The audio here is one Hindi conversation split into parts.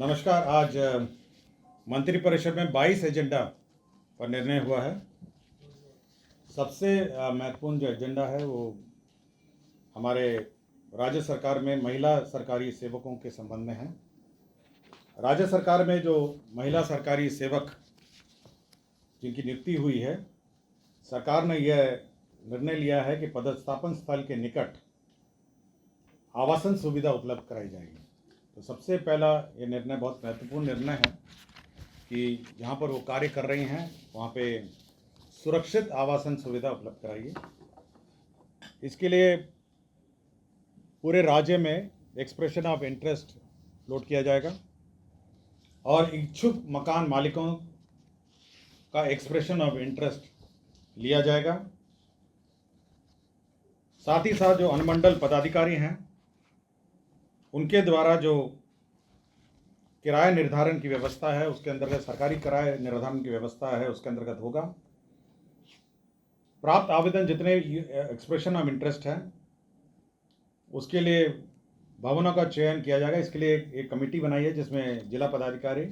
नमस्कार। आज मंत्रिपरिषद में 22 एजेंडा पर निर्णय हुआ है। सबसे महत्वपूर्ण जो एजेंडा है वो हमारे राज्य सरकार में महिला सरकारी सेवकों के संबंध में है। राज्य सरकार में जो महिला सरकारी सेवक जिनकी नियुक्ति हुई है, सरकार ने यह निर्णय लिया है कि पदस्थापन स्थल के निकट आवासन सुविधा उपलब्ध कराई जाएगी। तो सबसे पहला ये निर्णय बहुत महत्वपूर्ण निर्णय है कि जहाँ पर वो कार्य कर रही हैं वहाँ पे सुरक्षित आवासन सुविधा उपलब्ध कराइए। इसके लिए पूरे राज्य में एक्सप्रेशन ऑफ इंटरेस्ट लोड किया जाएगा और इच्छुक मकान मालिकों का एक्सप्रेशन ऑफ इंटरेस्ट लिया जाएगा। साथ ही साथ जो अनुमंडल पदाधिकारी हैं उनके द्वारा जो किराया निर्धारण की व्यवस्था है उसके अंतर्गत सरकारी किराया निर्धारण की व्यवस्था है उसके अंतर्गत होगा। प्राप्त आवेदन जितने एक्सप्रेशन ऑफ इंटरेस्ट है उसके लिए भवनों का चयन किया जाएगा। इसके लिए एक कमेटी बनाई है जिसमें जिला पदाधिकारी,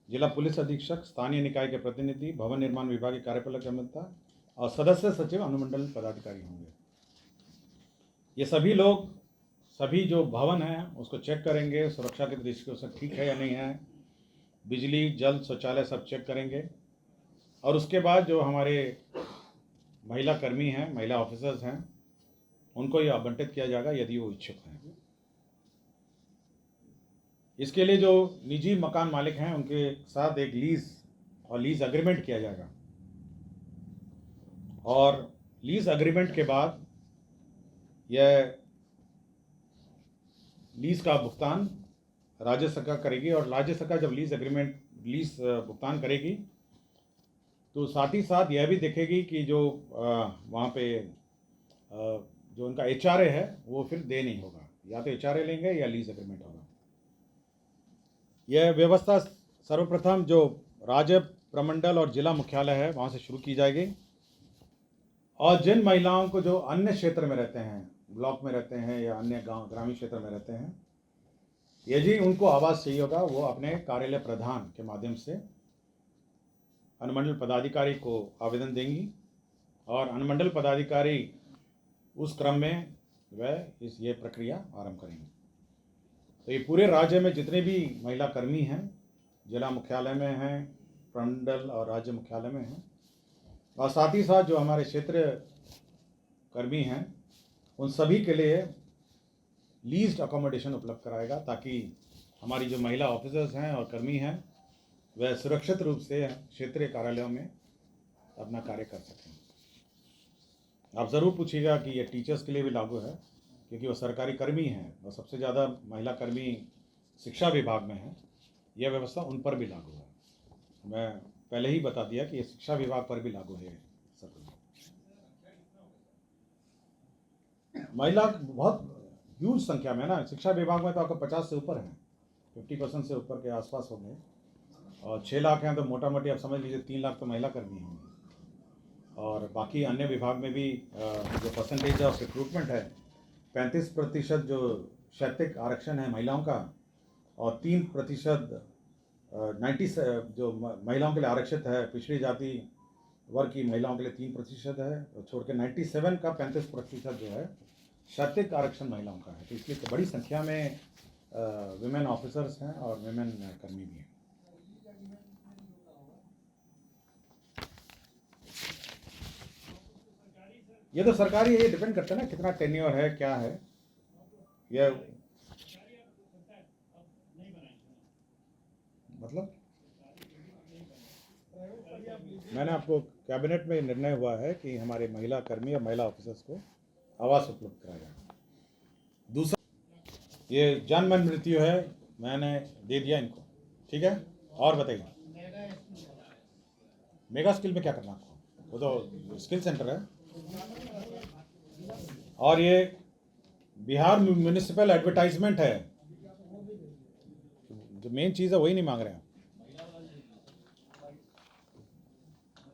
जिला पुलिस अधीक्षक, स्थानीय निकाय के प्रतिनिधि, भवन निर्माण विभाग के कार्यपालक अभियंता और सदस्य सचिव अनुमंडल पदाधिकारी होंगे। ये सभी लोग सभी जो भवन हैं उसको चेक करेंगे, सुरक्षा की दृष्टि से ठीक है या नहीं है, बिजली, जल, शौचालय सब चेक करेंगे। और उसके बाद जो हमारे महिला कर्मी हैं, महिला ऑफिसर्स हैं, उनको ये आवंटित किया जाएगा यदि वो इच्छुक हैं। इसके लिए जो निजी मकान मालिक हैं उनके साथ एक लीज एग्रीमेंट किया जाएगा और लीज एग्रीमेंट के बाद यह लीज का भुगतान राज्य सरकार करेगी। और राज्य सरकार जब लीज भुगतान करेगी तो साथ ही साथ यह भी देखेगी कि जो वहाँ पे जो उनका HRA है वो फिर दे नहीं होगा, या तो HRA लेंगे या लीज एग्रीमेंट होगा। यह व्यवस्था सर्वप्रथम जो राज्य प्रमंडल और जिला मुख्यालय है वहाँ से शुरू की जाएगी और जिन महिलाओं को जो अन्य क्षेत्र में रहते हैं, ब्लॉक में रहते हैं या अन्य गांव ग्रामीण क्षेत्र में रहते हैं, यदि उनको आवास चाहिए होगा वो अपने कार्यालय प्रधान के माध्यम से अनुमंडल पदाधिकारी को आवेदन देंगी और अनुमंडल पदाधिकारी उस क्रम में वह ये प्रक्रिया आरंभ करेंगे। तो ये पूरे राज्य में जितने भी महिला कर्मी हैं, जिला मुख्यालय में हैं, प्रमंडल और राज्य मुख्यालय में हैं, और साथ ही साथ जो हमारे क्षेत्र कर्मी हैं उन सभी के लिए लीज्ड अकोमोडेशन उपलब्ध कराएगा ताकि हमारी जो महिला ऑफिसर्स हैं और कर्मी हैं वह सुरक्षित रूप से क्षेत्रीय कार्यालयों में अपना कार्य कर सकें। आप ज़रूर पूछिएगा कि ये टीचर्स के लिए भी लागू है क्योंकि वो सरकारी कर्मी हैं और सबसे ज़्यादा महिला कर्मी शिक्षा विभाग में हैं। यह व्यवस्था उन पर भी लागू है। मैं पहले ही बता दिया कि ये शिक्षा विभाग पर भी लागू है। महिला बहुत ह्यूज संख्या में ना, शिक्षा विभाग में तो आपको 50 से ऊपर हैं, 50% से ऊपर के आसपास हो गए और 6 लाख हैं तो मोटा मोटी आप समझ लीजिए 3 लाख तो महिला कर्मी होंगे। और बाकी अन्य विभाग में भी जो परसेंटेज ऑफ रिक्रूटमेंट है 35% जो शैक्षिक आरक्षण है महिलाओं का और 3% 90 जो महिलाओं के लिए आरक्षित है, पिछड़ी जाति वर्ग की महिलाओं के लिए 3% है, छोड़ के 97 का 35% जो है शैक्षिक आरक्षण महिलाओं का है। तो इसलिए तो बड़ी संख्या में विमेन ऑफिसर्स हैं और विमेन कर्मी भी हैं। ये तो सरकारी ये डिपेंड करता है ना कितना टेन्योर है, क्या है। ये मतलब मैंने आपको कैबिनेट में निर्णय हुआ है कि हमारे महिला कर्मी और महिला ऑफिसर्स को आवास उपलब्ध कराया जाएगा। दूसरा, ये जन्म मृत्यु है, मैंने दे दिया इनको, ठीक है। और बताइए मेगा स्किल में क्या करना आपको, वो तो स्किल सेंटर है। और ये बिहार म्यूनिसिपल एडवर्टाइजमेंट है, जो मेन चीज़ है वही नहीं मांग रहे हैं।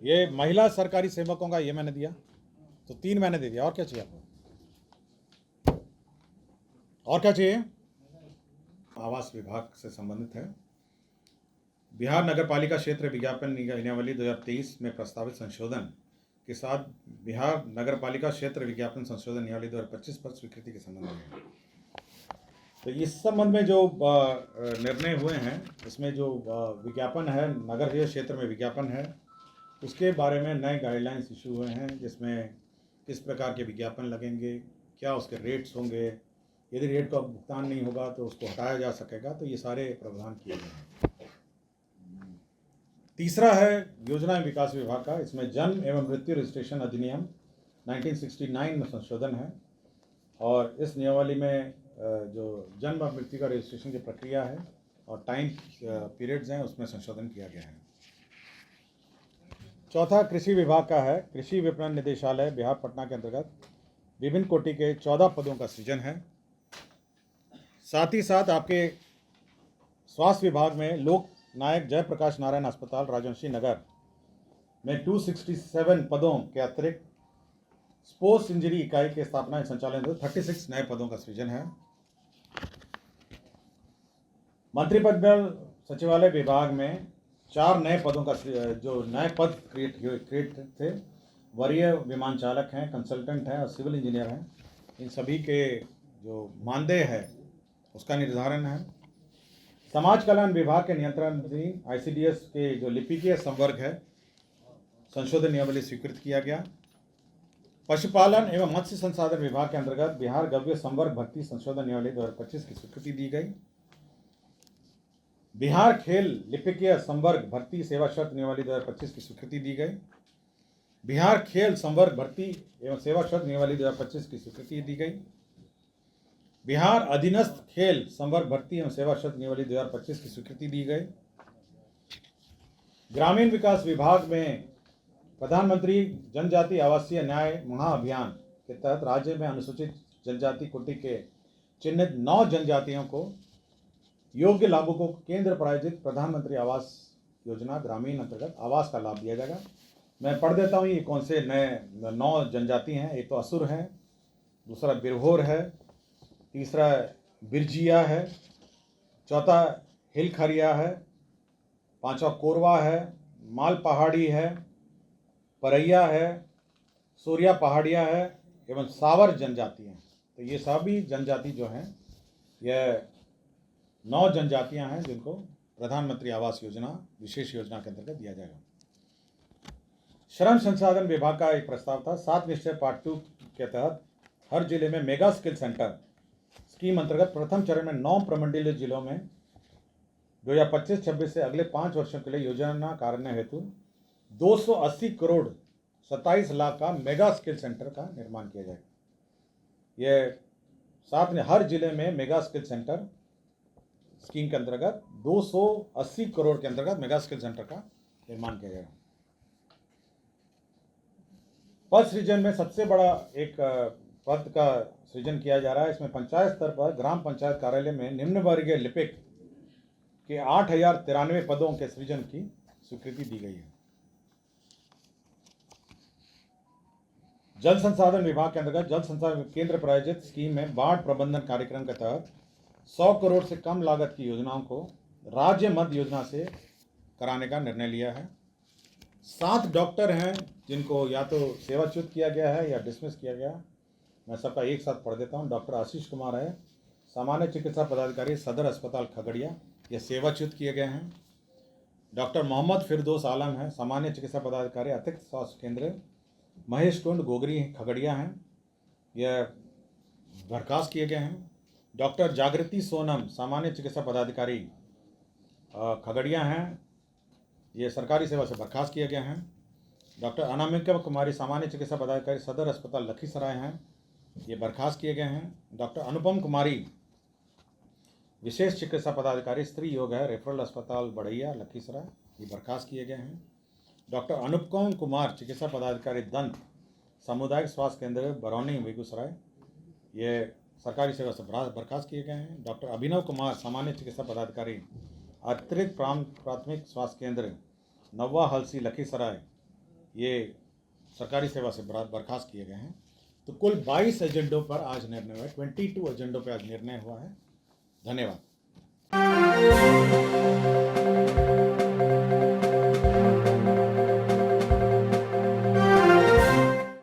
ये महिला सरकारी सेवकों का ये मैंने दिया तो 3 महीने दे दिया। और क्या चाहिए आपको, और क्या चाहिए? आवास विभाग से संबंधित है। बिहार नगरपालिका क्षेत्र विज्ञापन नियमावली 2023 में प्रस्तावित संशोधन के साथ बिहार नगरपालिका क्षेत्र विज्ञापन संशोधन नियमावली 2025 पर स्वीकृति के संबंध में, तो इस संबंध में जो निर्णय हुए हैं, इसमें जो विज्ञापन है, नगरीय क्षेत्र में विज्ञापन है, उसके बारे में नए गाइडलाइंस इशू हुए हैं, जिसमें किस प्रकार के विज्ञापन लगेंगे, क्या उसके रेट्स होंगे, यदि रेट का भुगतान नहीं होगा तो उसको हटाया जा सकेगा। तो ये सारे प्रावधान किए गए हैं। तीसरा है योजना एवं विकास विभाग का। इसमें जन्म एवं मृत्यु रजिस्ट्रेशन अधिनियम 1969 में संशोधन है, और इस नियमावली में जो जन्म और मृत्यु का रजिस्ट्रेशन की प्रक्रिया है और टाइम पीरियड्स हैं, उसमें संशोधन किया गया है। चौथा कृषि विभाग का है। कृषि विपणन निदेशालय बिहार पटना के अंतर्गत विभिन्न कोटि के 14 पदों का सृजन है। साथ ही साथ आपके स्वास्थ्य विभाग में लोक नायक जयप्रकाश नारायण अस्पताल राजवंशी नगर में 267 पदों के अतिरिक्त स्पोर्ट्स इंजरी इकाई के स्थापना संचालन 36 नए पदों का सृजन है। मंत्रिमंडल सचिवालय विभाग में 4 नए पदों का जो नए पद क्रिएट थे, वरीय विमान चालक हैं, कंसल्टेंट हैं और सिविल इंजीनियर हैं। इन सभी के जो मानदेय है उसका निर्धारण है। समाज कल्याण विभाग के नियंत्रण अधीन ICDS के जो लिपिकीय संवर्ग है, संशोधन नियमावली स्वीकृत किया गया। पशुपालन एवं मत्स्य संसाधन विभाग के अंतर्गत बिहार गव्य संवर्ग भर्ती संशोधन नियमावली 2025 की स्वीकृति दी गई। बिहार खेल लिपिकीय संवर्ग भर्ती सेवा शर्त नियमावली 2025 की स्वीकृति दी गई। बिहार खेल संवर्ग भर्ती एवं सेवा शर्त नियमावली 2025 की स्वीकृति दी गई। बिहार अधीनस्थ खेल संवर्ग भर्ती एवं सेवा शर्त नियमावली 2025 की स्वीकृति दी गई। ग्रामीण विकास विभाग में प्रधानमंत्री जनजाति आवासीय न्याय महाअभियान के तहत राज्य में अनुसूचित जनजाति कोटि के चिन्हित 9 जनजातियों को योग्य लाभुकों को केंद्र प्रायोजित प्रधानमंत्री आवास योजना ग्रामीण अंतर्गत आवास का लाभ दिया जाएगा। मैं पढ़ देता हूँ ये कौन से नए 9 जनजाति हैं। एक तो असुर है, दूसरा बिरहोर है, तीसरा बिरजिया है, चौथा हिलखरिया है, पांचवा कोरवा है, माल पहाड़ी है, परैया है, सूर्या पहाड़िया है एवं सावर जनजाति हैं। तो ये सभी जनजाति जो हैं, यह 9 जनजातियां हैं जिनको प्रधानमंत्री आवास योजना विशेष योजना के अंतर्गत दिया जाएगा। श्रम संसाधन विभाग का एक प्रस्ताव था। 7 निश्चय पार्ट 2 के तहत हर जिले में मेगा स्किल सेंटर स्कीम अंतर्गत प्रथम चरण में 9 प्रमंडलीय जिलों में 2025-26 से अगले 5 वर्षों के लिए योजना कार्यान्वयन हेतु 280 करोड़ 27 लाख का मेगा स्किल सेंटर का निर्माण किया जाएगा। यह साथ में हर जिले में मेगा स्किल सेंटर स्कीम के अंतर्गत 280 करोड़ के अंतर्गत मेगा स्किल सेंटर का निर्माण किया जाएगा। पद सृजन में सबसे बड़ा एक पद का सृजन किया जा रहा है। इसमें पंचायत स्तर पर ग्राम पंचायत कार्यालय में निम्न वर्गीय लिपिक के 8093 पदों के सृजन की स्वीकृति दी गई है। जल संसाधन विभाग के अंतर्गत जल संसाधन केंद्र प्रायोजित स्कीम में बाढ़ प्रबंधन कार्यक्रम के तहत 100 करोड़ से कम लागत की योजनाओं को राज्य मध्य योजना से कराने का निर्णय लिया है। 7 डॉक्टर हैं जिनको या तो सेवाच्युत किया गया है या डिसमिस किया गया। मैं सबका एक साथ पढ़ देता हूँ। डॉक्टर आशीष कुमार है, सामान्य चिकित्सा पदाधिकारी सदर अस्पताल खगड़िया, ये सेवाच्युत किए गए हैं। डॉक्टर मोहम्मद फिरदौस आलम है, सामान्य चिकित्सा पदाधिकारी अतिरिक्त स्वास्थ्य केंद्र महेश कुंड गोगरी खगड़िया हैं, यह बर्खास्त किए गए हैं। डॉक्टर जागृति सोनम सामान्य चिकित्सा पदाधिकारी खगड़िया हैं, ये सरकारी सेवा से बर्खास्त किए गए हैं। डॉक्टर अनामिका कुमारी सामान्य चिकित्सा पदाधिकारी सदर अस्पताल लखीसराय हैं, ये बर्खास्त किए गए हैं। डॉक्टर अनुपम कुमारी विशेष चिकित्सा पदाधिकारी स्त्री योग है, रेफरल अस्पताल बढ़ैया लखीसराय, ये बर्खास्त किए गए हैं। डॉक्टर अनुपम कुमार चिकित्सा पदाधिकारी दंत सामुदायिक स्वास्थ्य केंद्र बरौनी बेगूसराय, ये सरकारी सेवा से बर्खास्त किए गए हैं। डॉक्टर अभिनव कुमार सामान्य चिकित्सा पदाधिकारी अतिरिक्त प्राथमिक स्वास्थ्य केंद्र नवा हलसी लखीसराय, ये सरकारी सेवा से बर्खास्त किए गए हैं। तो कुल 22 एजेंडों पर आज निर्णय हुआ है, 22 एजेंडों पर आज निर्णय हुआ है। धन्यवाद। है।